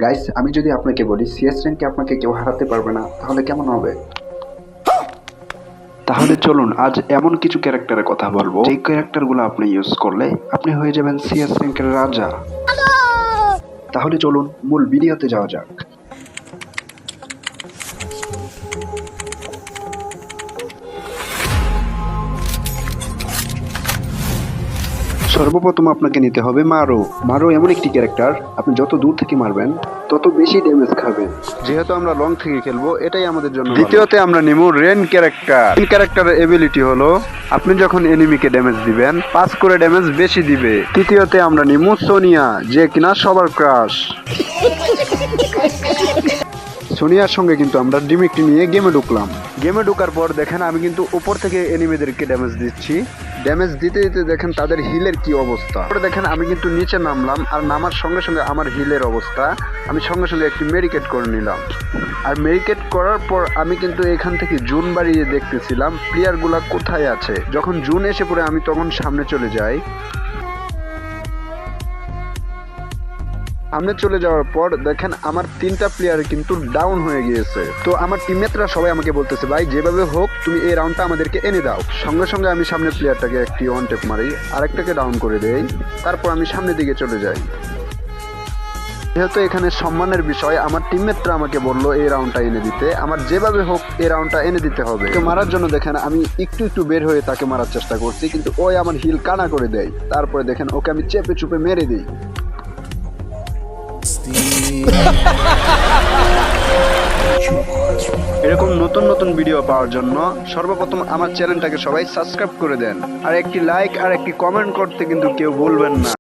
Guys, আমি যদি আপনাকে বলি সিএস র্যাঙ্কে আপনাকে কেউ হারাতে পারবে না, তাহলে কেমন হবে? তাহলে চলুন আজ এমন কিছু ক্যারেক্টারের কথা বলবো যেই ক্যারেক্টারগুলো আপনি ইউজ করলে আপনি হয়ে যাবেন সিএস র্যাঙ্কের রাজা। তাহলে চলুন মূল ভিডিওতে যাওয়া যাক। সর্বপ্রথম আপনাকে নিতে হবে মারো। মারো এমন একটি ক্যারেক্টার, আপনি যত দূর থেকে মারবেন তত বেশি ড্যামেজ খাবে। যেহেতু আমরা লং থেকে খেলবো, এটাই আমাদের জন্য। দ্বিতীয়তে আমরা নিব রেন ক্যারেক্টার। রেন ক্যারেক্টারের এবিলিটি হলো আপনি যখন এনিমিকে ড্যামেজ দিবেন 5 করে ড্যামেজ বেশি দিবে। তৃতীয়তে আমরা নিব সোনিয়া, যে কিনা সবার ক্রাশ। সোনিয়ার সঙ্গে কিন্তু আমরা ডিমিকটি নিয়ে গেমে ঢুকলাম। গেমে ঢোকার পর দেখেন আমি কিন্তু উপর থেকে এনিমিদেরকে ড্যামেজ দিচ্ছি। ড্যামেজ দিতে দিতে দেখেন তাদের হিলের কি অবস্থা। পরে দেখেন আমি কিন্তু নিচে নামলাম, আর নামার সঙ্গে সঙ্গে আমার হিলের অবস্থা, আমি সঙ্গে সঙ্গে একটি মেডিকেট করে নিলাম। আর মেডিকেট করার পর আমি কিন্তু এখান থেকে জুন বাড়িয়ে দেখতেছিলাম প্লেয়ারগুলা কোথায় আছে। যখন জুন এসে পড়ে আমি তখন সামনে চলে যাই। সামনে চলে যাওয়ার পর দেখেন আমার 3টা প্লেয়ার কিন্তু ডাউন হয়ে গিয়েছে। তো আমার টিমমেটরা সবাই আমাকে বলতেছে, ভাই যেভাবে হোক তুমি এই রাউন্ডটা আমাদেরকে এনে দাও। সঙ্গে সঙ্গে আমি সামনের প্লেয়ারটাকে একটি ওয়ান টেপ মারি, আরেকটাকে ডাউন করে দেই, তারপর আমি সামনের দিকে চলে যাই। যেহেতু এখানে সম্মানের বিষয়, আমার টিমমেটরা আমাকে বললো এই রাউন্ডটা এনে দিতে, আমার যেভাবে হোক এই রাউন্ডটা এনে দিতে হবে। তো মারার জন্য দেখেন আমি একটু একটু বের হয়ে তাকে মারার চেষ্টা করছি, কিন্তু ওই আমার হিল কানা করে দেয়। তারপরে দেখেন ওকে আমি চেপে চুপে মেরে দিই। এরকম নতুন নতুন ভিডিও পাওয়ার জন্য সর্বপ্রথম আমার চ্যানেলটাকে সবাই সাবস্ক্রাইব করে দেন, আর একটি লাইক আর একটি কমেন্ট করতে কিন্তু কেউ ভুলবেন না।